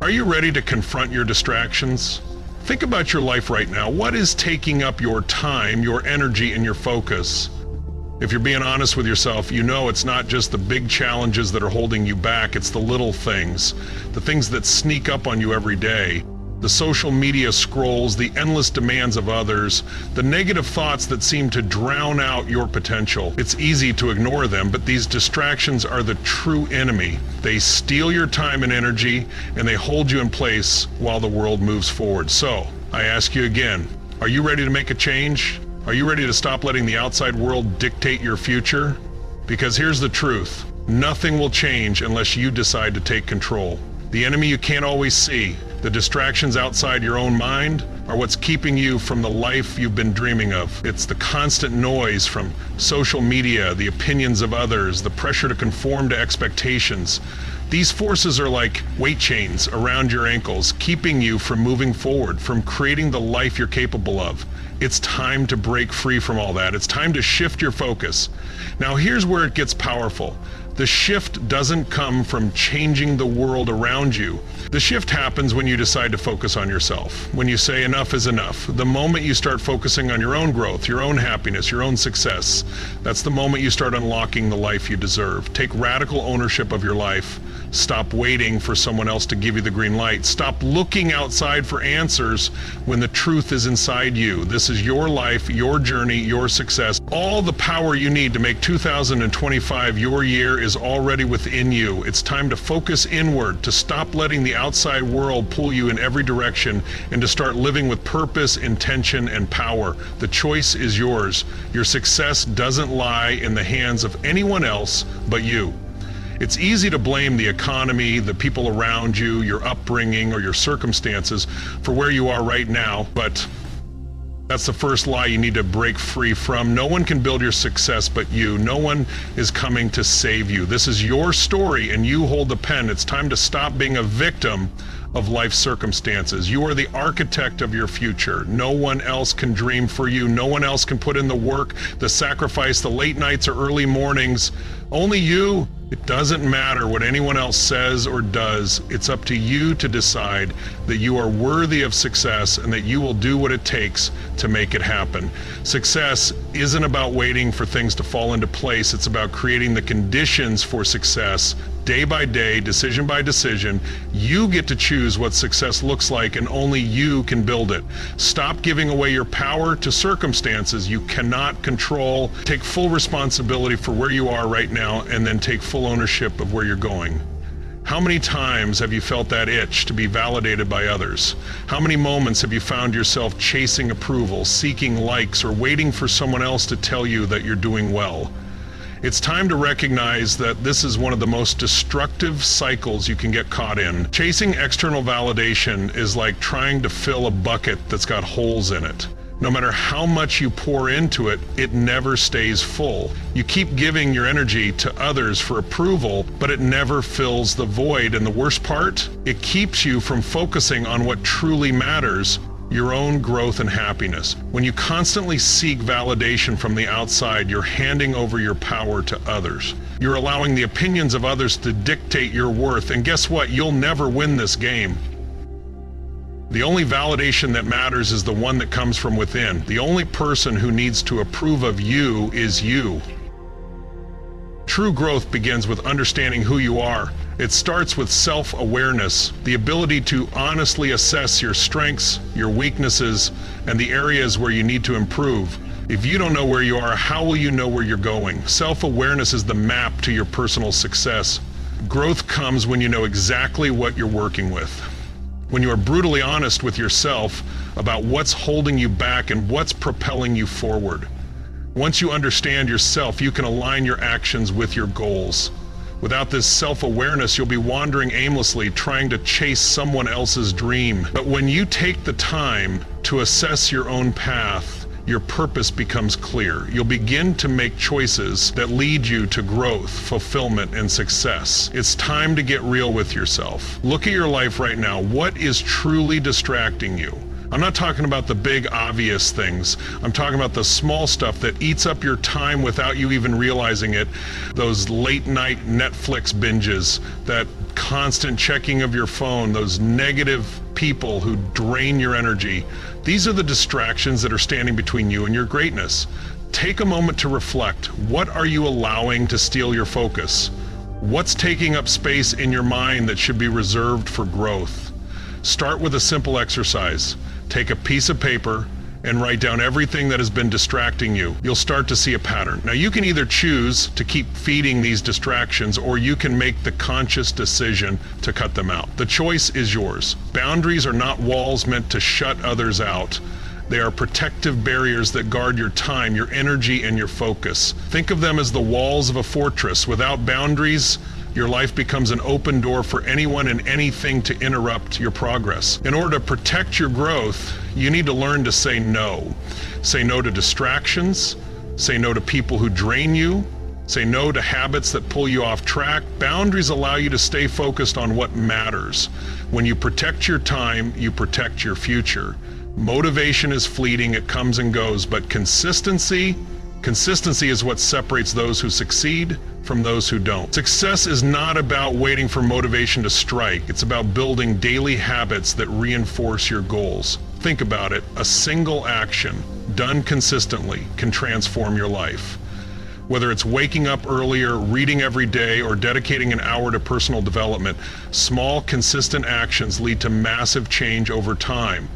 Are you ready to confront your distractions? Think about your life right now. What is taking up your time, your energy, and your focus? If you're being honest with yourself, you know it's not just the big challenges that are holding you back, it's the little things, the things that sneak up on you every day. The social media scrolls, the endless demands of others, the negative thoughts that seem to drown out your potential. It's easy to ignore them, but these distractions are the true enemy. They steal your time and energy, and they hold you in place while the world moves forward. So, I ask you again, are you ready to make a change? Are you ready to stop letting the outside world dictate your future? Because here's the truth. Nothing will change unless you decide to take control. The enemy you can't always see, the distractions outside your own mind, are what's keeping you from the life you've been dreaming of. It's the constant noise from social media, the opinions of others, the pressure to conform to expectations. These forces are like weight chains around your ankles, keeping you from moving forward, from creating the life you're capable of. It's time to break free from all that. It's time to shift your focus. Now here's where it gets powerful. The shift doesn't come from changing the world around you. The shift happens when you decide to focus on yourself. When you say enough is enough. The moment you start focusing on your own growth, your own happiness, your own success, that's the moment you start unlocking the life you deserve. Take radical ownership of your life. Stop waiting for someone else to give you the green light. Stop looking outside for answers when the truth is inside you. This is your life, your journey, your success. All the power you need to make 2025 your year is already within you. It's time to focus inward, to stop letting the outside world pull you in every direction, and to start living with purpose, intention, and power. The choice is yours. Your success doesn't lie in the hands of anyone else but you. It's easy to blame the economy, the people around you, your upbringing, or your circumstances for where you are right now, but that's the first lie you need to break free from. No one can build your success but you. No one is coming to save you. This is your story and you hold the pen. It's time to stop being a victim of life's circumstances. You are the architect of your future. No one else can dream for you. No one else can put in the work, the sacrifice, the late nights or early mornings. Only you. It doesn't matter what anyone else says or does. It's up to you to decide that you are worthy of success and that you will do what it takes to make it happen. Success isn't about waiting for things to fall into place. It's about creating the conditions for success. Day by day, decision by decision, you get to choose what success looks like, and only you can build it. Stop giving away your power to circumstances you cannot control. Take full responsibility for where you are right now, and then take full ownership of where you're going. How many times have you felt that itch to be validated by others? How many moments have you found yourself chasing approval, seeking likes, or waiting for someone else to tell you that you're doing well? It's time to recognize that this is one of the most destructive cycles you can get caught in. Chasing external validation is like trying to fill a bucket that's got holes in it. No matter how much you pour into it, it never stays full. You keep giving your energy to others for approval, but it never fills the void. And the worst part, it keeps you from focusing on what truly matters, your own growth and happiness. When you constantly seek validation from the outside, you're handing over your power to others. You're allowing the opinions of others to dictate your worth. And guess what? You'll never win this game. The only validation that matters is the one that comes from within. The only person who needs to approve of you is you. True growth begins with understanding who you are. It starts with self-awareness, the ability to honestly assess your strengths, your weaknesses, and the areas where you need to improve. If you don't know where you are, how will you know where you're going? Self-awareness is the map to your personal success. Growth comes when you know exactly what you're working with. When you are brutally honest with yourself about what's holding you back and what's propelling you forward. Once you understand yourself, you can align your actions with your goals. Without this self-awareness, you'll be wandering aimlessly, trying to chase someone else's dream. But when you take the time to assess your own path, your purpose becomes clear. You'll begin to make choices that lead you to growth, fulfillment, and success. It's time to get real with yourself. Look at your life right now. What is truly distracting you? I'm not talking about the big obvious things. I'm talking about the small stuff that eats up your time without you even realizing it. Those late night Netflix binges that constant checking of your phone, those negative people who drain your energy, these are the distractions that are standing between you and your greatness. Take a moment to reflect. What are you allowing to steal your focus? What's taking up space in your mind that should be reserved for growth? Start with a simple exercise. Take a piece of paper and write down everything that has been distracting you. You'll start to see a pattern. Now you can either choose to keep feeding these distractions, or you can make the conscious decision to cut them out. The choice is yours. Boundaries are not walls meant to shut others out. They are protective barriers that guard your time, your energy, and your focus. Think of them as the walls of a fortress. Without boundaries, your life becomes an open door for anyone and anything to interrupt your progress. In order to protect your growth, you need to learn to say no. Say no to distractions. Say no to people who drain you. Say no to habits that pull you off track. Boundaries allow you to stay focused on what matters. When you protect your time, you protect your future. Motivation is fleeting, it comes and goes, but consistency is what separates those who succeed from those who don't. Success is not about waiting for motivation to strike. It's about building daily habits that reinforce your goals. Think about it. A single action done consistently can transform your life. Whether it's waking up earlier, reading every day, or dedicating an hour to personal development, small, consistent actions lead to massive change over time.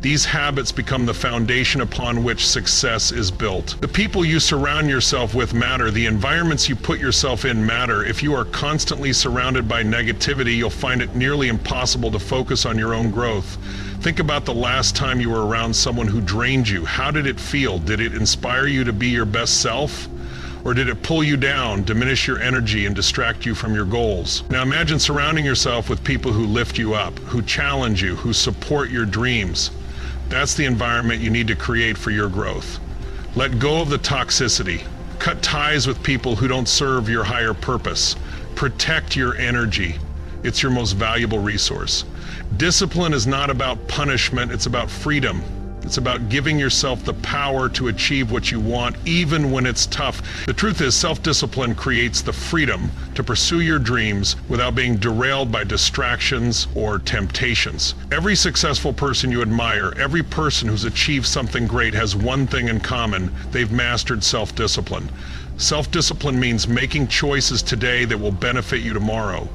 These habits become the foundation upon which success is built. The people you surround yourself with matter. The environments you put yourself in matter. If you are constantly surrounded by negativity, you'll find it nearly impossible to focus on your own growth. Think about the last time you were around someone who drained you. How did it feel? Did it inspire you to be your best self? Or did it pull you down, diminish your energy, and distract you from your goals? Now imagine surrounding yourself with people who lift you up, who challenge you, who support your dreams. That's the environment you need to create for your growth. Let go of the toxicity. Cut ties with people who don't serve your higher purpose. Protect your energy. It's your most valuable resource. Discipline is not about punishment, it's about freedom. It's about giving yourself the power to achieve what you want, even when it's tough. The truth is, self-discipline creates the freedom to pursue your dreams without being derailed by distractions or temptations. Every successful person you admire, every person who's achieved something great has one thing in common: they've mastered self-discipline. Self-discipline means making choices today that will benefit you tomorrow.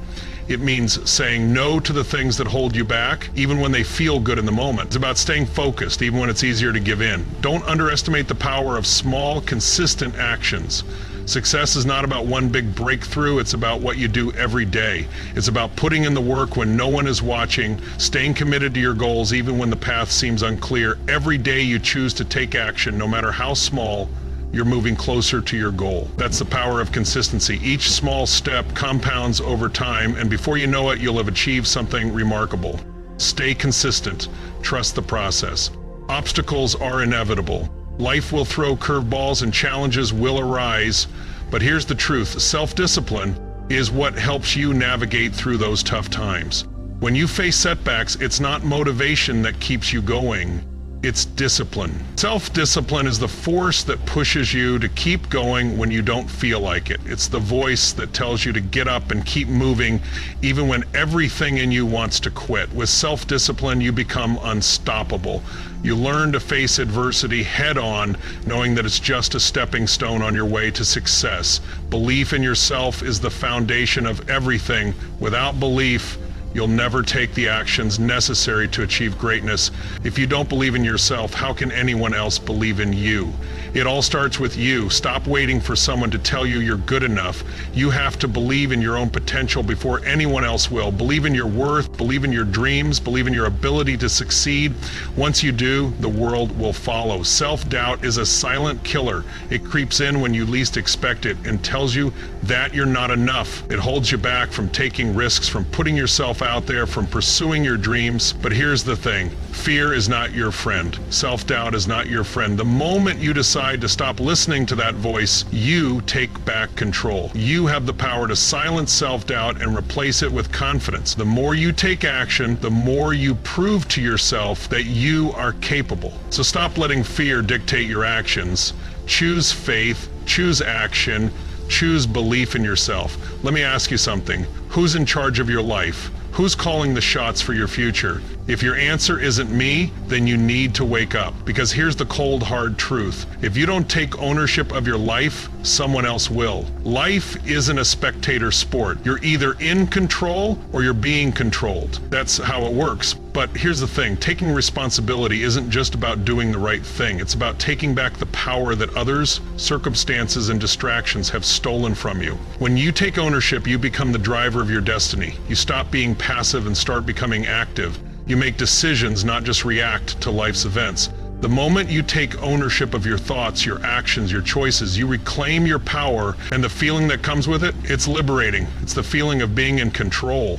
It means saying no to the things that hold you back, even when they feel good in the moment. It's about staying focused, even when it's easier to give in. Don't underestimate the power of small, consistent actions. Success is not about one big breakthrough, it's about what you do every day. It's about putting in the work when no one is watching, staying committed to your goals even when the path seems unclear. Every day you choose to take action, no matter how small, you're moving closer to your goal. That's the power of consistency. Each small step compounds over time, and before you know it, you'll have achieved something remarkable. Stay consistent. Trust the process. Obstacles are inevitable. Life will throw curveballs and challenges will arise, but here's the truth. Self-discipline is what helps you navigate through those tough times. When you face setbacks, it's not motivation that keeps you going. It's discipline. Self-discipline is the force that pushes you to keep going when you don't feel like it. It's the voice that tells you to get up and keep moving even when everything in you wants to quit. With self-discipline, you become unstoppable. You learn to face adversity head on, knowing that it's just a stepping stone on your way to success. Belief in yourself is the foundation of everything. Without belief, you'll never take the actions necessary to achieve greatness. If you don't believe in yourself, how can anyone else believe in you? It all starts with you. Stop waiting for someone to tell you you're good enough. You have to believe in your own potential before anyone else will. Believe in your worth, believe in your dreams, believe in your ability to succeed. Once you do, the world will follow. Self-doubt is a silent killer. It creeps in when you least expect it and tells you that you're not enough. It holds you back from taking risks, from putting yourself out there, from pursuing your dreams. But here's the thing. Fear is not your friend. Self-doubt is not your friend. The moment you decide to stop listening to that voice, you take back control. You have the power to silence self-doubt and replace it with confidence. The more you take action, the more you prove to yourself that you are capable. So stop letting fear dictate your actions. Choose faith, choose action, Choose belief in yourself. Let me ask you something. Who's in charge of your life? Who's calling the shots for your future? If your answer isn't me, then you need to wake up. Because here's the cold, hard truth. If you don't take ownership of your life, someone else will. Life isn't a spectator sport. You're either in control or you're being controlled. That's how it works. But here's the thing. Taking responsibility isn't just about doing the right thing. It's about taking back the power that others, circumstances, and distractions have stolen from you. When you take ownership, you become the driver of your destiny. You stop being passive and start becoming active. You make decisions, not just react to life's events. The moment you take ownership of your thoughts, your actions, your choices, you reclaim your power, and the feeling that comes with it, it's liberating. It's the feeling of being in control.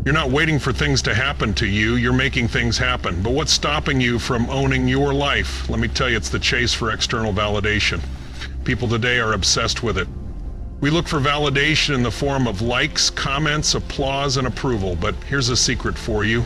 You're not waiting for things to happen to you, you're making things happen. But what's stopping you from owning your life? Let me tell you, it's the chase for external validation. People today are obsessed with it. We look for validation in the form of likes, comments, applause, and approval. But here's a secret for you.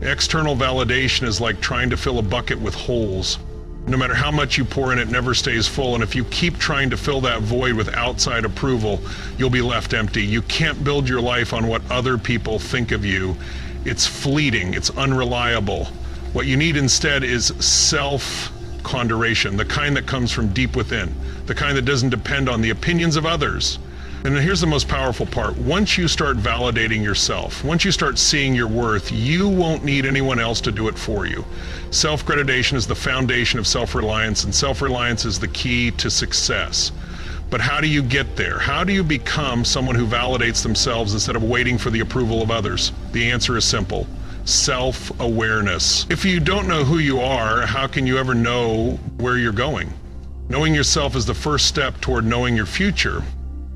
External validation is like trying to fill a bucket with holes. No matter how much you pour in, it never stays full. And if you keep trying to fill that void with outside approval, you'll be left empty. You can't build your life on what other people think of you. It's fleeting. It's unreliable. What you need instead is self-conduration, the kind that comes from deep within, the kind that doesn't depend on the opinions of others. And here's the most powerful part. Once you start validating yourself, once you start seeing your worth, you won't need anyone else to do it for you. Self-accreditation is the foundation of self-reliance, and self-reliance is the key to success. But how do you get there? How do you become someone who validates themselves instead of waiting for the approval of others? The answer is simple. Self-awareness. If you don't know who you are, how can you ever know where you're going? Knowing yourself is the first step toward knowing your future.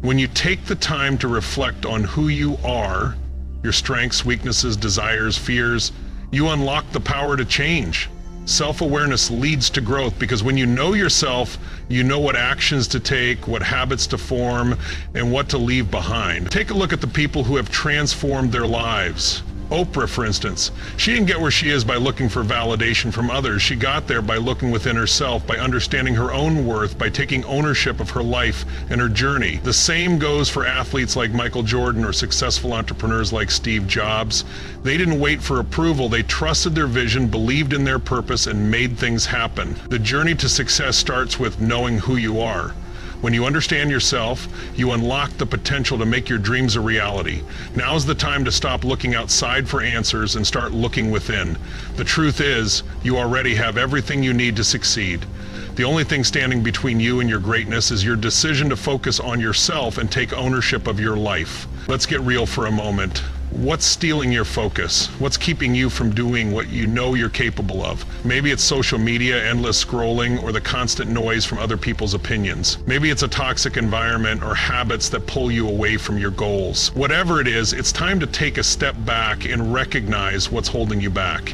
When you take the time to reflect on who you are, your strengths, weaknesses, desires, fears, you unlock the power to change. Self-awareness leads to growth because when you know yourself, you know what actions to take, what habits to form, and what to leave behind. Take a look at the people who have transformed their lives. Oprah, for instance, she didn't get where she is by looking for validation from others. She got there by looking within herself, by understanding her own worth, by taking ownership of her life and her journey. The same goes for athletes like Michael Jordan or successful entrepreneurs like Steve Jobs. They didn't wait for approval. They trusted their vision, believed in their purpose, and made things happen. The journey to success starts with knowing who you are. When you understand yourself, you unlock the potential to make your dreams a reality. Now's the time to stop looking outside for answers and start looking within. The truth is, you already have everything you need to succeed. The only thing standing between you and your greatness is your decision to focus on yourself and take ownership of your life. Let's get real for a moment. What's stealing your focus? What's keeping you from doing what you know you're capable of? Maybe it's social media, endless scrolling, or the constant noise from other people's opinions. Maybe it's a toxic environment or habits that pull you away from your goals. Whatever it is, it's time to take a step back and recognize what's holding you back.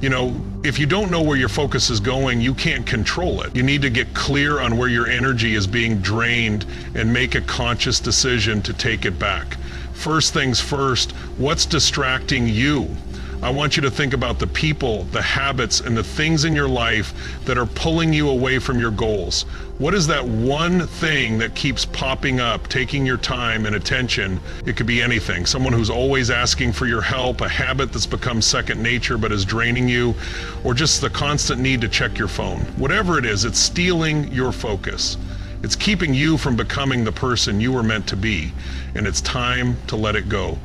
You know, if you don't know where your focus is going, you can't control it. You need to get clear on where your energy is being drained and make a conscious decision to take it back. First things first, what's distracting you? I want you to think about the people, the habits, and the things in your life that are pulling you away from your goals. What is that one thing that keeps popping up, taking your time and attention? It could be anything. Someone who's always asking for your help, a habit that's become second nature but is draining you, or just the constant need to check your phone. Whatever it is, it's stealing your focus. It's keeping you from becoming the person you were meant to be, and it's time to let it go.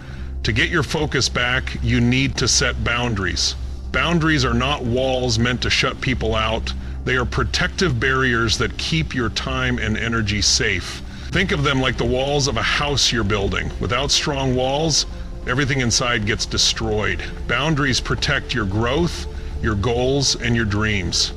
To get your focus back, you need to set boundaries. Boundaries are not walls meant to shut people out. They are protective barriers that keep your time and energy safe. Think of them like the walls of a house you're building. Without strong walls, everything inside gets destroyed. Boundaries protect your growth, your goals, and your dreams.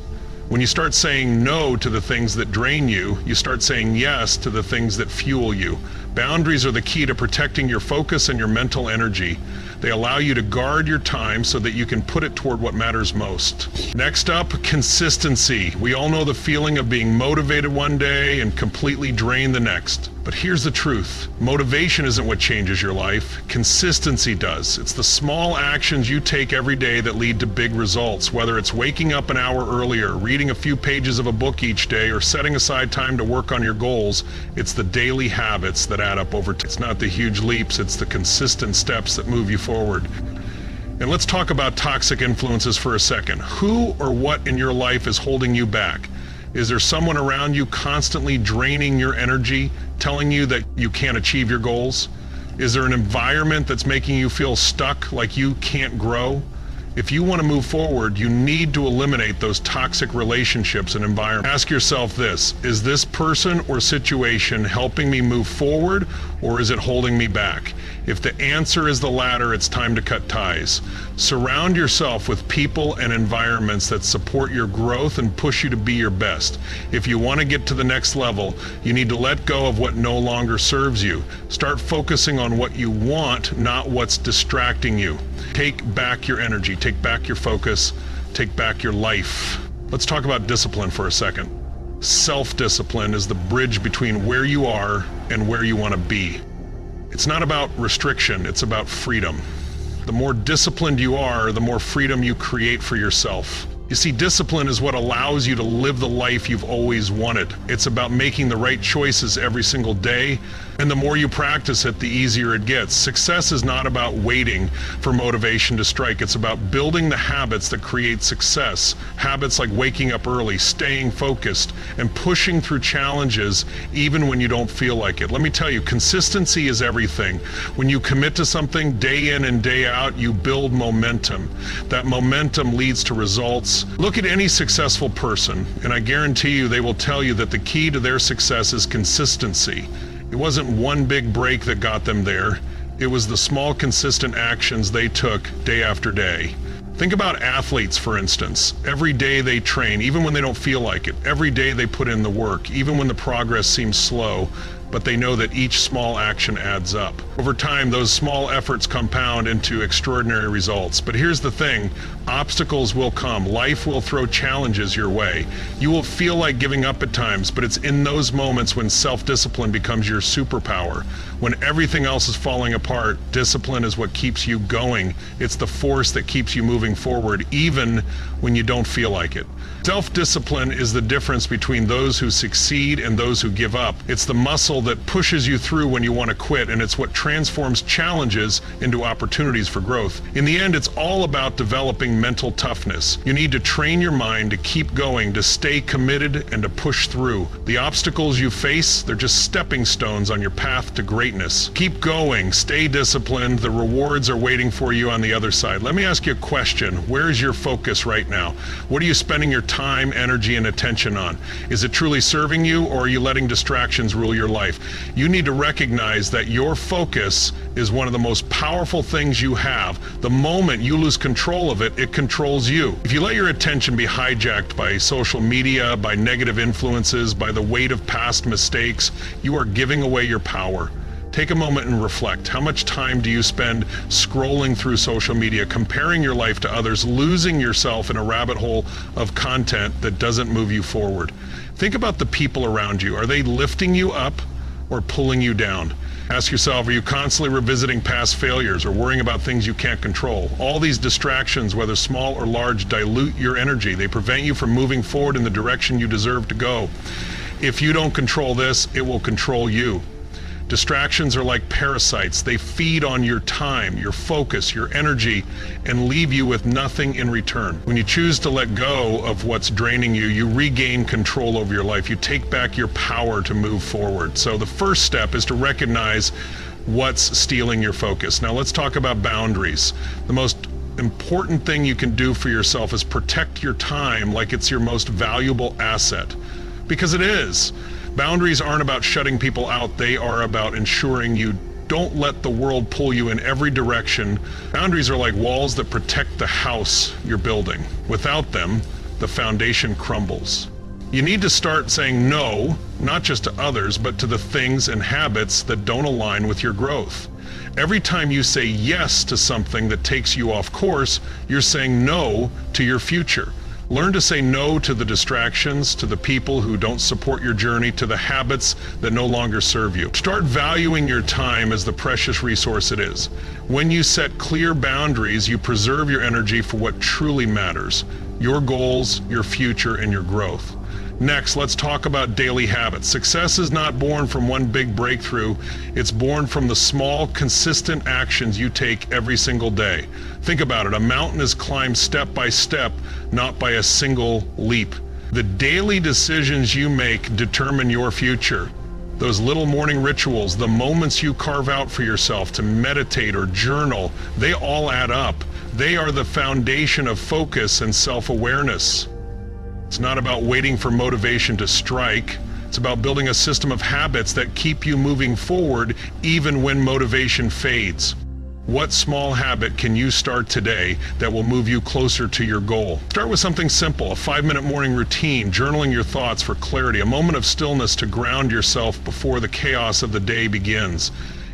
When you start saying no to the things that drain you, you start saying yes to the things that fuel you. Boundaries are the key to protecting your focus and your mental energy. They allow you to guard your time so that you can put it toward what matters most. Next up, consistency. We all know the feeling of being motivated one day and completely drained the next. But here's the truth. Motivation isn't what changes your life. Consistency does. It's the small actions you take every day that lead to big results, whether it's waking up an hour earlier, reading a few pages of a book each day, or setting aside time to work on your goals. It's the daily habits that add up over time. It's not the huge leaps, it's the consistent steps that move you forward. And let's talk about toxic influences for a second. Who or what in your life is holding you back? Is there someone around you constantly draining your energy, telling you that you can't achieve your goals? Is there an environment that's making you feel stuck, like you can't grow? If you want to move forward, you need to eliminate those toxic relationships and environments. Ask yourself this: is this person or situation helping me move forward, or is it holding me back? If the answer is the latter, it's time to cut ties. Surround yourself with people and environments that support your growth and push you to be your best. If you want to get to the next level, you need to let go of what no longer serves you. Start focusing on what you want, not what's distracting you. Take back your energy, take back your focus, take back your life. Let's talk about discipline for a second. Self-discipline is the bridge between where you are and where you want to be. It's not about restriction, it's about freedom. The more disciplined you are, the more freedom you create for yourself. You see, discipline is what allows you to live the life you've always wanted. It's about making the right choices every single day, and the more you practice it, the easier it gets. Success is not about waiting for motivation to strike. It's about building the habits that create success. Habits like waking up early, staying focused, and pushing through challenges even when you don't feel like it. Let me tell you, consistency is everything. When you commit to something day in and day out, you build momentum. That momentum leads to results. Look at any successful person, and I guarantee you they will tell you that the key to their success is consistency. It wasn't one big break that got them there. It was the small, consistent actions they took day after day. Think about athletes, for instance. Every day they train, even when they don't feel like it. Every day they put in the work, even when the progress seems slow. But they know that each small action adds up. Over time, those small efforts compound into extraordinary results. But here's the thing, obstacles will come. Life will throw challenges your way. You will feel like giving up at times, but it's in those moments when self-discipline becomes your superpower. When everything else is falling apart, discipline is what keeps you going. It's the force that keeps you moving forward, even when you don't feel like it. Self-discipline is the difference between those who succeed and those who give up. It's the muscle that pushes you through when you want to quit, and it's what transforms challenges into opportunities for growth. In the end, it's all about developing mental toughness. You need to train your mind to keep going, to stay committed, and to push through. The obstacles you face, they're just stepping stones on your path to greatness. Keep going, stay disciplined. The rewards are waiting for you on the other side. Let me ask you a question. Where's your focus right now? What are you spending your time, energy, and attention on? Is it truly serving you, or are you letting distractions rule your life? You need to recognize that your focus is one of the most powerful things you have. The moment you lose control of it, it controls you. If you let your attention be hijacked by social media, by negative influences, by the weight of past mistakes, you are giving away your power. Take a moment and reflect. How much time do you spend scrolling through social media, comparing your life to others, losing yourself in a rabbit hole of content that doesn't move you forward? Think about the people around you. Are they lifting you up or pulling you down? Ask yourself, are you constantly revisiting past failures or worrying about things you can't control? All these distractions, whether small or large, dilute your energy. They prevent you from moving forward in the direction you deserve to go. If you don't control this, it will control you. Distractions are like parasites. They feed on your time, your focus, your energy, and leave you with nothing in return. When you choose to let go of what's draining you, you regain control over your life. You take back your power to move forward. So the first step is to recognize what's stealing your focus. Now let's talk about boundaries. The most important thing you can do for yourself is protect your time like it's your most valuable asset, because it is. Boundaries aren't about shutting people out, they are about ensuring you don't let the world pull you in every direction. Boundaries are like walls that protect the house you're building. Without them, the foundation crumbles. You need to start saying no, not just to others, but to the things and habits that don't align with your growth. Every time you say yes to something that takes you off course, you're saying no to your future. Learn to say no to the distractions, to the people who don't support your journey, to the habits that no longer serve you. Start valuing your time as the precious resource it is. When you set clear boundaries, you preserve your energy for what truly matters: your goals, your future, and your growth. Next, let's talk about daily habits. Success is not born from one big breakthrough. It's born from the small, consistent actions you take every single day. Think about it. A mountain is climbed step by step, not by a single leap. The daily decisions you make determine your future. Those little morning rituals, the moments you carve out for yourself to meditate or journal, they all add up. They are the foundation of focus and self-awareness. It's not about waiting for motivation to strike. It's about building a system of habits that keep you moving forward even when motivation fades. What small habit can you start today that will move you closer to your goal? Start with something simple: a 5-minute morning routine, journaling your thoughts for clarity, a moment of stillness to ground yourself before the chaos of the day begins.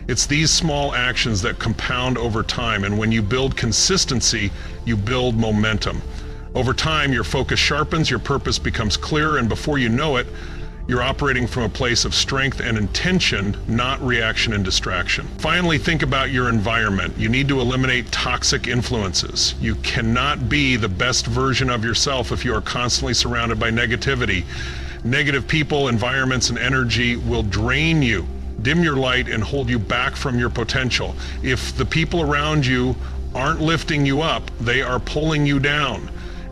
It's these small actions that compound over time, and when you build consistency, you build momentum. Over time, your focus sharpens, your purpose becomes clearer, and before you know it, you're operating from a place of strength and intention, not reaction and distraction. Finally, think about your environment. You need to eliminate toxic influences. You cannot be the best version of yourself if you are constantly surrounded by negativity. Negative people, environments, and energy will drain you, dim your light, and hold you back from your potential. If the people around you aren't lifting you up, they are pulling you down.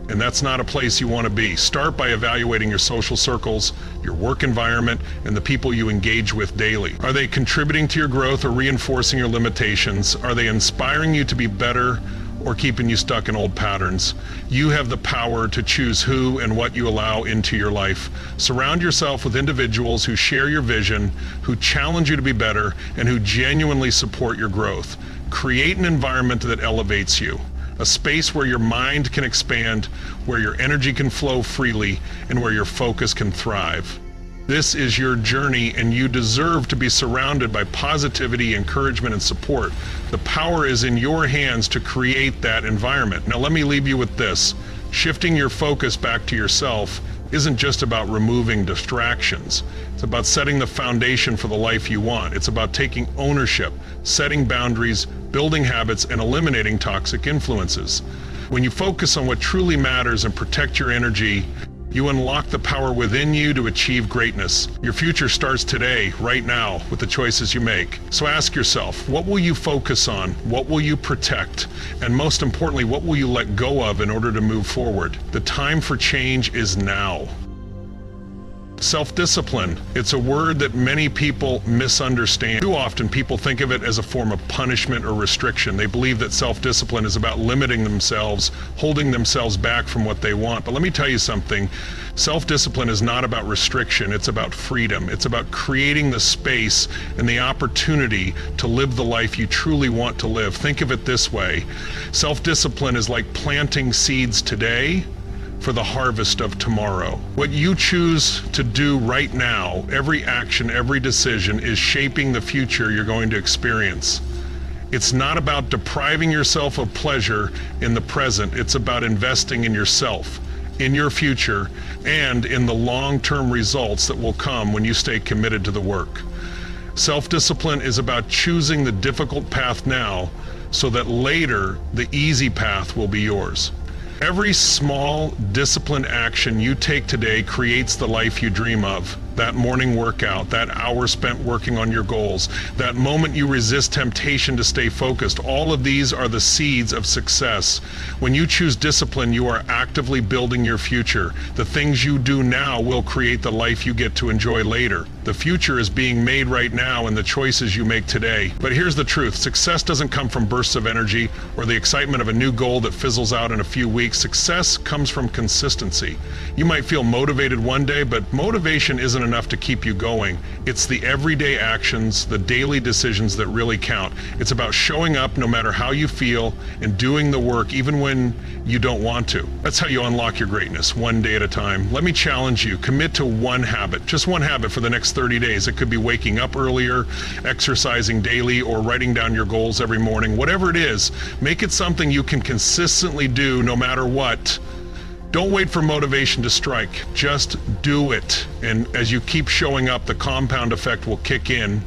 And that's not a place you want to be. Start by evaluating your social circles, your work environment, and the people you engage with daily. Are they contributing to your growth or reinforcing your limitations? Are they inspiring you to be better or keeping you stuck in old patterns? You have the power to choose who and what you allow into your life. Surround yourself with individuals who share your vision, who challenge you to be better, and who genuinely support your growth. Create an environment that elevates you. A space where your mind can expand, where your energy can flow freely, and where your focus can thrive. This is your journey, and you deserve to be surrounded by positivity, encouragement, and support. The power is in your hands to create that environment. Now let me leave you with this. Shifting your focus back to yourself isn't just about removing distractions. It's about setting the foundation for the life you want. It's about taking ownership, setting boundaries, building habits, and eliminating toxic influences. When you focus on what truly matters and protect your energy, you unlock the power within you to achieve greatness. Your future starts today, right now, with the choices you make. So ask yourself, what will you focus on? What will you protect? And most importantly, what will you let go of in order to move forward? The time for change is now. Self-discipline. It's a word that many people misunderstand. Too often people think of it as a form of punishment or restriction. They believe that self-discipline is about limiting themselves, holding themselves back from what they want. But let me tell you something. Self-discipline is not about restriction. It's about freedom. It's about creating the space and the opportunity to live the life you truly want to live. Think of it this way. Self-discipline is like planting seeds today for the harvest of tomorrow. What you choose to do right now, every action, every decision, is shaping the future you're going to experience. It's not about depriving yourself of pleasure in the present. It's about investing in yourself, in your future, and in the long-term results that will come when you stay committed to the work. Self-discipline is about choosing the difficult path now so that later the easy path will be yours. Every small, disciplined action you take today creates the life you dream of. That morning workout, that hour spent working on your goals, that moment you resist temptation to stay focused, all of these are the seeds of success. When you choose discipline, you are actively building your future. The things you do now will create the life you get to enjoy later. The future is being made right now in the choices you make today. But here's the truth. Success doesn't come from bursts of energy or the excitement of a new goal that fizzles out in a few weeks. Success comes from consistency. You might feel motivated one day, but motivation isn't enough to keep you going. It's the everyday actions, the daily decisions that really count. It's about showing up no matter how you feel and doing the work even when you don't want to. That's how you unlock your greatness, one day at a time. Let me challenge you. Commit to one habit, just one habit for the next 30 days. It could be waking up earlier, exercising daily, or writing down your goals every morning. Whatever it is, make it something you can consistently do no matter what. Don't wait for motivation to strike. Just do it. And as you keep showing up, the compound effect will kick in.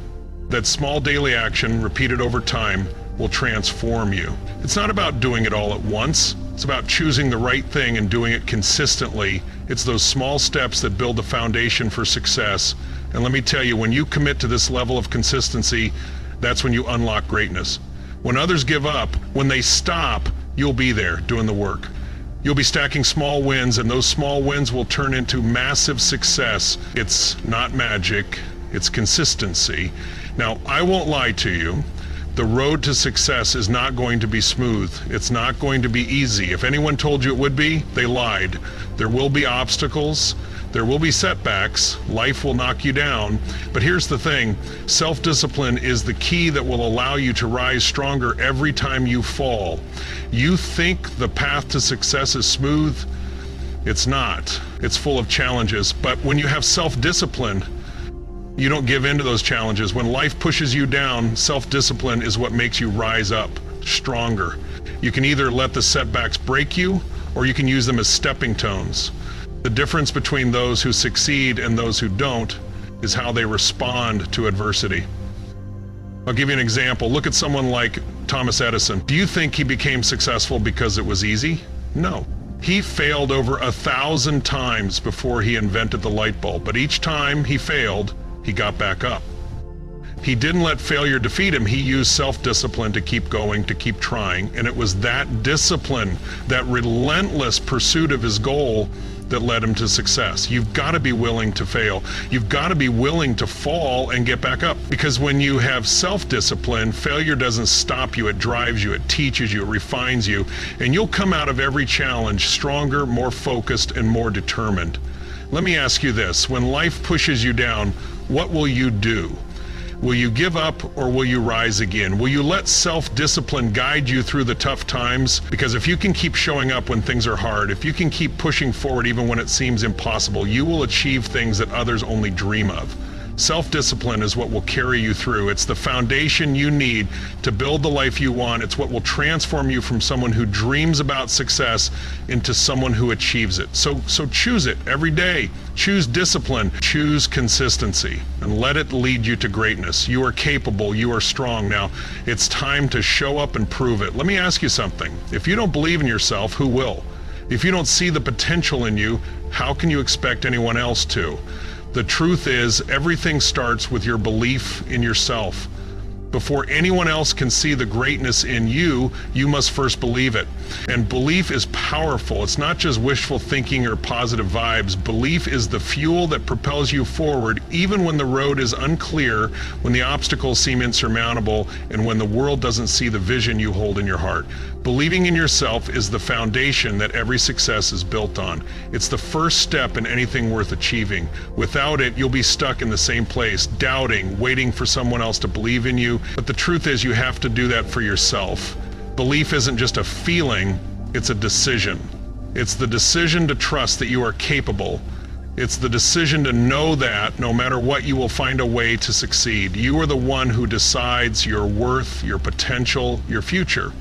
That small daily action, repeated over time, will transform you. It's not about doing it all at once. It's about choosing the right thing and doing it consistently. It's those small steps that build the foundation for success. And let me tell you, when you commit to this level of consistency, that's when you unlock greatness. When others give up, when they stop, you'll be there doing the work. You'll be stacking small wins, and those small wins will turn into massive success. It's not magic, it's consistency. Now, I won't lie to you. The road to success is not going to be smooth. It's not going to be easy. If anyone told you it would be, they lied. There will be obstacles. There will be setbacks. Life will knock you down. But here's the thing. Self-discipline is the key that will allow you to rise stronger every time you fall. You think the path to success is smooth? It's not. It's full of challenges. But when you have self-discipline, you don't give in to those challenges. When life pushes you down, self-discipline is what makes you rise up stronger. You can either let the setbacks break you, or you can use them as stepping stones. The difference between those who succeed and those who don't is how they respond to adversity. I'll give you an example. Look at someone like Thomas Edison. Do you think he became successful because it was easy? No. He failed over 1,000 times before he invented the light bulb, but each time he failed, he got back up. He didn't let failure defeat him. He used self-discipline to keep going, to keep trying, and it was that discipline, that relentless pursuit of his goal that led him to success. You've got to be willing to fail. You've got to be willing to fall and get back up. Because when you have self-discipline, failure doesn't stop you. It drives you, it teaches you, it refines you, and you'll come out of every challenge stronger, more focused, and more determined. Let me ask you this. When life pushes you down, what will you do? Will you give up, or will you rise again? Will you let self-discipline guide you through the tough times? Because if you can keep showing up when things are hard, if you can keep pushing forward even when it seems impossible, you will achieve things that others only dream of. Self-discipline is what will carry you through. It's the foundation you need to build the life you want. It's what will transform you from someone who dreams about success into someone who achieves it. So choose it every day. Choose discipline. Choose consistency, and let it lead you to greatness. You are capable. You are strong. Now, it's time to show up and prove it. Let me ask you something. If you don't believe in yourself, who will? If you don't see the potential in you, how can you expect anyone else to? The truth is, everything starts with your belief in yourself. Before anyone else can see the greatness in you, you must first believe it. And belief is powerful. It's not just wishful thinking or positive vibes. Belief is the fuel that propels you forward, even when the road is unclear, when the obstacles seem insurmountable, and when the world doesn't see the vision you hold in your heart. Believing in yourself is the foundation that every success is built on. It's the first step in anything worth achieving. Without it, you'll be stuck in the same place, doubting, waiting for someone else to believe in you. But the truth is, you have to do that for yourself. Belief isn't just a feeling, it's a decision. It's the decision to trust that you are capable. It's the decision to know that no matter what, you will find a way to succeed. You are the one who decides your worth, your potential, your future.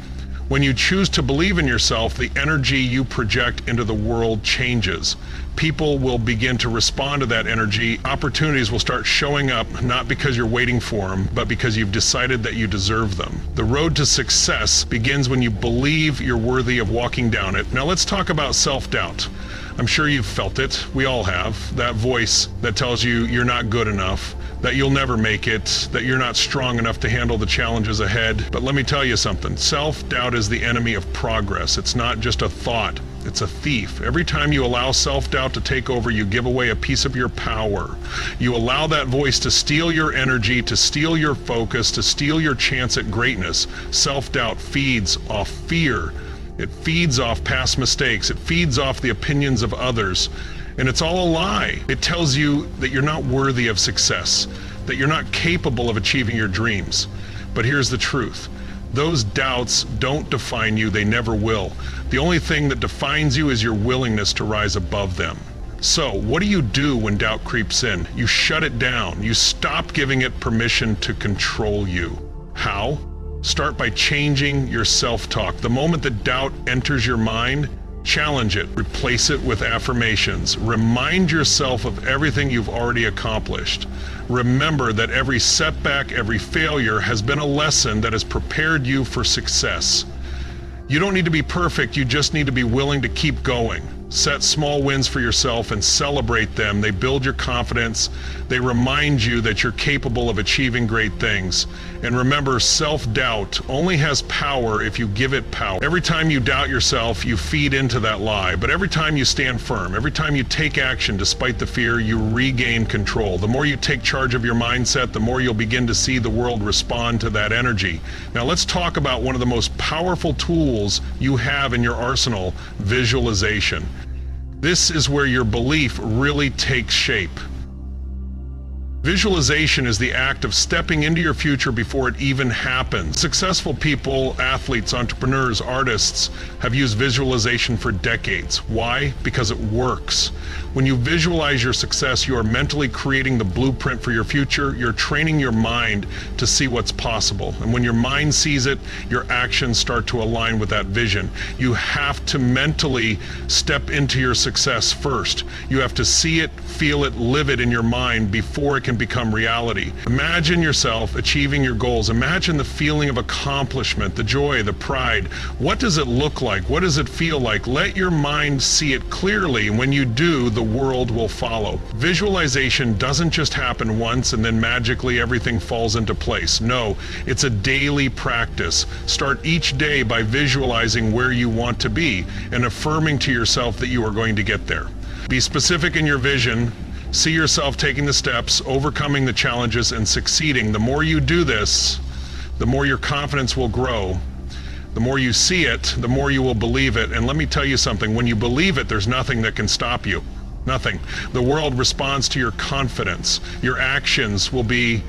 When you choose to believe in yourself, the energy you project into the world changes. People will begin to respond to that energy. Opportunities will start showing up, not because you're waiting for them, but because you've decided that you deserve them. The road to success begins when you believe you're worthy of walking down it. Now let's talk about self-doubt. I'm sure you've felt it. We all have. That voice that tells you you're not good enough, that you'll never make it, that you're not strong enough to handle the challenges ahead. But let me tell you something. Self-doubt is the enemy of progress. It's not just a thought. It's a thief. Every time you allow self-doubt to take over, you give away a piece of your power. You allow that voice to steal your energy, to steal your focus, to steal your chance at greatness. Self-doubt feeds off fear. It feeds off past mistakes. It feeds off the opinions of others. And it's all a lie. It tells you that you're not worthy of success, that you're not capable of achieving your dreams. But here's the truth. Those doubts don't define you. They never will. The only thing that defines you is your willingness to rise above them. So, what do you do when doubt creeps in? You shut it down. You stop giving it permission to control you. How? Start by changing your self-talk. The moment that doubt enters your mind, Challenge it. Replace it with affirmations. Remind yourself of everything you've already accomplished. Remember that every setback, every failure has been a lesson that has prepared you for success. You don't need to be perfect, you just need to be willing to keep going. Set small wins for yourself and celebrate them. They build your confidence. They remind you that you're capable of achieving great things. And remember, self-doubt only has power if you give it power. Every time you doubt yourself, you feed into that lie. But every time you stand firm, every time you take action despite the fear, you regain control. The more you take charge of your mindset, the more you'll begin to see the world respond to that energy. Now let's talk about one of the most powerful tools you have in your arsenal, visualization. This is where your belief really takes shape. Visualization is the act of stepping into your future before it even happens. Successful people, athletes, entrepreneurs, artists have used visualization for decades. Why? Because it works. When you visualize your success, you are mentally creating the blueprint for your future. You're training your mind to see what's possible. And when your mind sees it, your actions start to align with that vision. You have to mentally step into your success first. You have to see it, feel it, live it in your mind before it can become reality. Imagine yourself achieving your goals. Imagine the feeling of accomplishment, the joy, the pride. What does it look like? What does it feel like? Let your mind see it clearly. When you do, the world will follow. Visualization doesn't just happen once and then magically everything falls into place. No, it's a daily practice. Start each day by visualizing where you want to be and affirming to yourself that you are going to get there. Be specific in your vision. See yourself taking the steps, overcoming the challenges, and succeeding. The more you do this, the more your confidence will grow. The more you see it, the more you will believe it. And let me tell you something, when you believe it, there's nothing that can stop you. Nothing. The world responds to your confidence. Your actions will be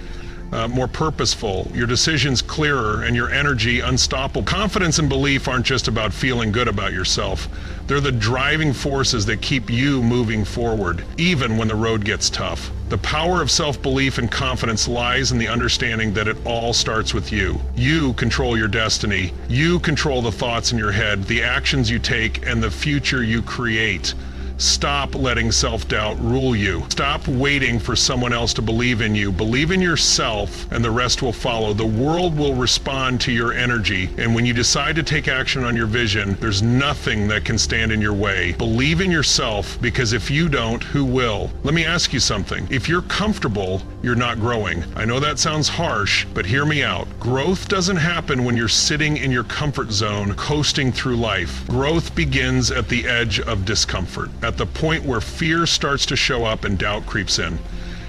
more purposeful, your decisions clearer, and your energy unstoppable. Confidence and belief aren't just about feeling good about yourself. They're the driving forces that keep you moving forward, even when the road gets tough. The power of self-belief and confidence lies in the understanding that it all starts with you. You control your destiny. You control the thoughts in your head, the actions you take, and the future you create. Stop letting self-doubt rule you. Stop waiting for someone else to believe in you. Believe in yourself and the rest will follow. The world will respond to your energy. And when you decide to take action on your vision, there's nothing that can stand in your way. Believe in yourself, because if you don't, who will? Let me ask you something. If you're comfortable, you're not growing. I know that sounds harsh, but hear me out. Growth doesn't happen when you're sitting in your comfort zone, coasting through life. Growth begins at the edge of discomfort, at the point where fear starts to show up and doubt creeps in.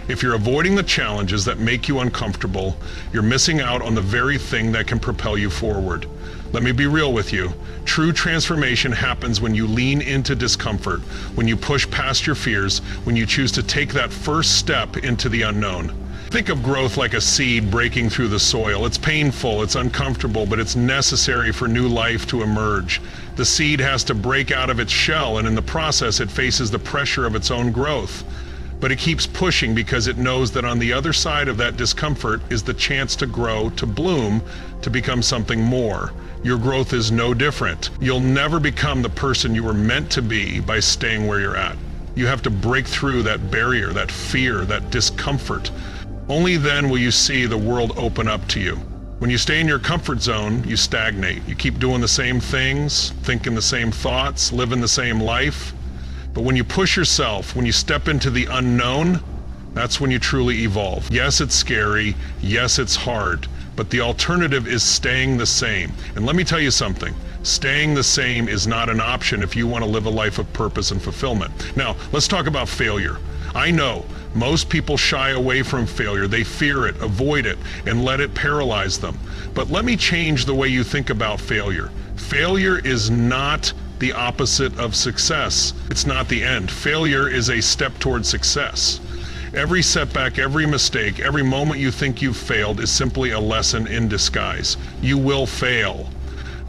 If you're avoiding the challenges that make you uncomfortable, you're missing out on the very thing that can propel you forward. Let me be real with you. True transformation happens when you lean into discomfort, when you push past your fears, when you choose to take that first step into the unknown. Think of growth like a seed breaking through the soil. It's painful, it's uncomfortable, but it's necessary for new life to emerge. The seed has to break out of its shell, and in the process it faces the pressure of its own growth. But it keeps pushing because it knows that on the other side of that discomfort is the chance to grow, to bloom, to become something more. Your growth is no different. You'll never become the person you were meant to be by staying where you're at. You have to break through that barrier, that fear, that discomfort. Only then will you see the world open up to you. When you stay in your comfort zone, you stagnate. You keep doing the same things, thinking the same thoughts, living the same life. But when you push yourself, when you step into the unknown, that's when you truly evolve. Yes, it's scary. Yes, it's hard. But the alternative is staying the same. And let me tell you something. Staying the same is not an option if you want to live a life of purpose and fulfillment. Now, let's talk about failure. I know most people shy away from failure. They fear it, avoid it, and let it paralyze them. But let me change the way you think about failure. Failure is not the opposite of success. It's not the end. Failure is a step toward success. Every setback, every mistake, every moment you think you've failed is simply a lesson in disguise. You will fail.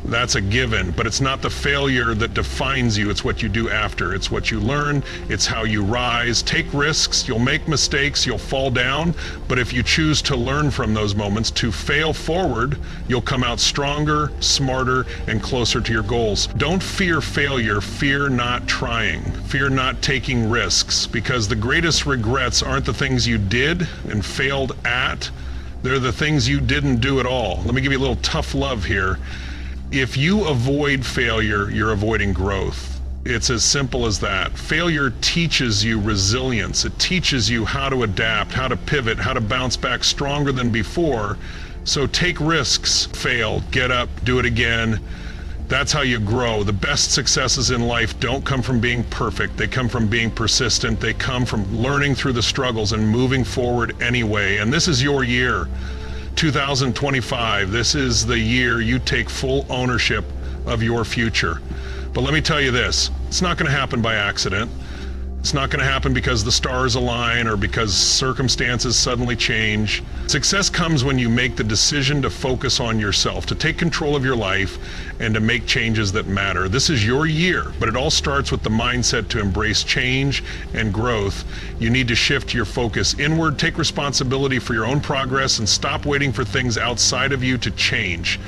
That's a given, but it's not the failure that defines you. It's what you do after. It's what you learn. It's how you rise. Take risks. You'll make mistakes. You'll fall down. But if you choose to learn from those moments, to fail forward, you'll come out stronger, smarter, and closer to your goals. Don't fear failure. Fear not trying. Fear not taking risks, because the greatest regrets aren't the things you did and failed at. They're the things you didn't do at all. Let me give you a little tough love here. If you avoid failure, you're avoiding growth. It's as simple as that. Failure teaches you resilience. It teaches you how to adapt, how to pivot, how to bounce back stronger than before. So take risks, fail, get up, do it again. That's how you grow. The best successes in life don't come from being perfect. They come from being persistent. They come from learning through the struggles and moving forward anyway. And this is your year. 2025, this is the year you take full ownership of your future. But let me tell you this, it's not going to happen by accident. It's not going to happen because the stars align or because circumstances suddenly change. Success comes when you make the decision to focus on yourself, to take control of your life, and to make changes that matter. This is your year, but it all starts with the mindset to embrace change and growth. You need to shift your focus inward, take responsibility for your own progress, and stop waiting for things outside of you to change.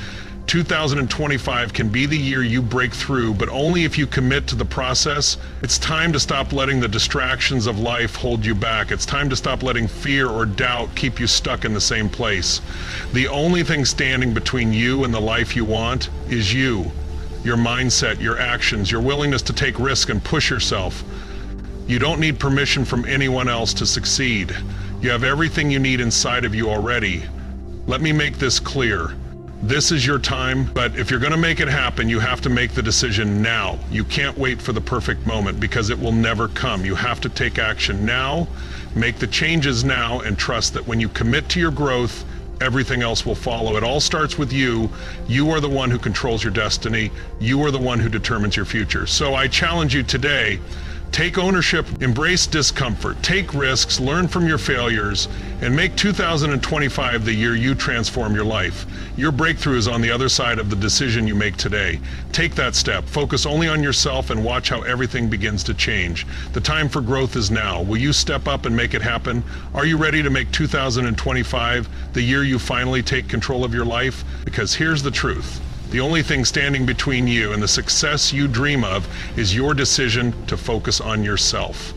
2025 can be the year you break through, but only if you commit to the process. It's time to stop letting the distractions of life hold you back. It's time to stop letting fear or doubt keep you stuck in the same place. The only thing standing between you and the life you want is you, your mindset, your actions, your willingness to take risk and push yourself. You don't need permission from anyone else to succeed. You have everything you need inside of you already. Let me make this clear. This is your time, but if you're going to make it happen, you have to make the decision now. You can't wait for the perfect moment because it will never come. You have to take action now, make the changes now, and trust that when you commit to your growth, everything else will follow. It all starts with you. You are the one who controls your destiny. You are the one who determines your future. So I challenge you today, take ownership, embrace discomfort, take risks, learn from your failures, and make 2025 the year you transform your life. Your breakthrough is on the other side of the decision you make today. Take that step, focus only on yourself, and watch how everything begins to change. The time for growth is now. Will you step up and make it happen? Are you ready to make 2025 the year you finally take control of your life? Because here's the truth. The only thing standing between you and the success you dream of is your decision to focus on yourself.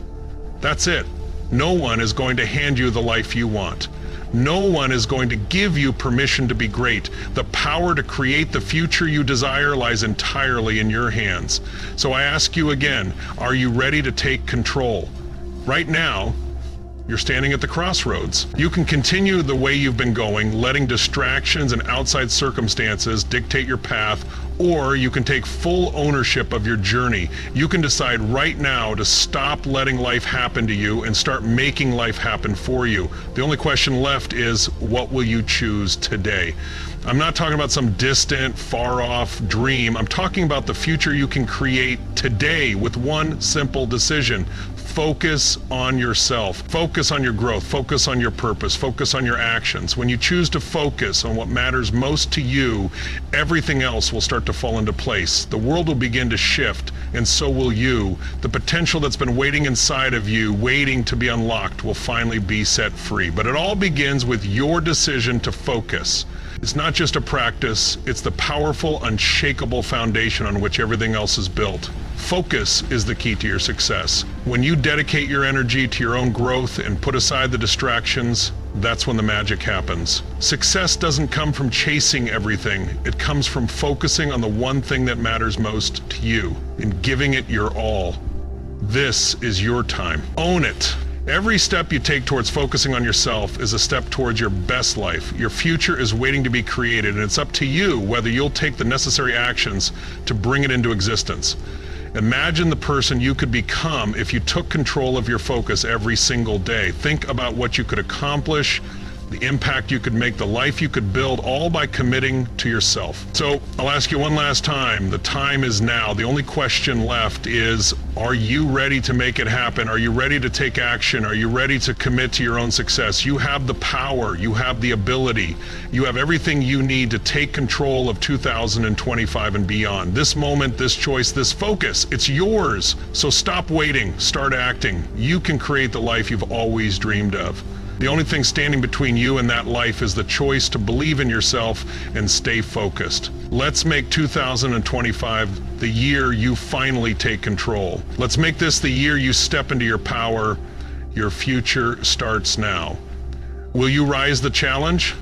That's it. No one is going to hand you the life you want. No one is going to give you permission to be great. The power to create the future you desire lies entirely in your hands. So I ask you again, are you ready to take control? Right now, you're standing at the crossroads. You can continue the way you've been going, letting distractions and outside circumstances dictate your path, or you can take full ownership of your journey. You can decide right now to stop letting life happen to you and start making life happen for you. The only question left is, what will you choose today? I'm not talking about some distant, far-off dream. I'm talking about the future you can create today with one simple decision. Focus on yourself. Focus on your growth. Focus on your purpose. Focus on your actions. When you choose to focus on what matters most to you, everything else will start to fall into place. The world will begin to shift, and so will you. The potential that's been waiting inside of you, waiting to be unlocked, will finally be set free. But it all begins with your decision to focus. It's not just a practice, it's the powerful, unshakable foundation on which everything else is built. Focus is the key to your success. When you dedicate your energy to your own growth and put aside the distractions, that's when the magic happens. Success doesn't come from chasing everything. It comes from focusing on the one thing that matters most to you and giving it your all. This is your time. Own it. Every step you take towards focusing on yourself is a step towards your best life. Your future is waiting to be created, and it's up to you whether you'll take the necessary actions to bring it into existence. Imagine the person you could become if you took control of your focus every single day. Think about what you could accomplish, the impact you could make, the life you could build, all by committing to yourself. So I'll ask you one last time. The time is now. The only question left is, are you ready to make it happen? Are you ready to take action? Are you ready to commit to your own success? You have the power. You have the ability. You have everything you need to take control of 2025 and beyond. This moment, this choice, this focus, it's yours. So stop waiting. Start acting. You can create the life you've always dreamed of. The only thing standing between you and that life is the choice to believe in yourself and stay focused. Let's make 2025 the year you finally take control. Let's make this the year you step into your power. Your future starts now. Will you rise the challenge?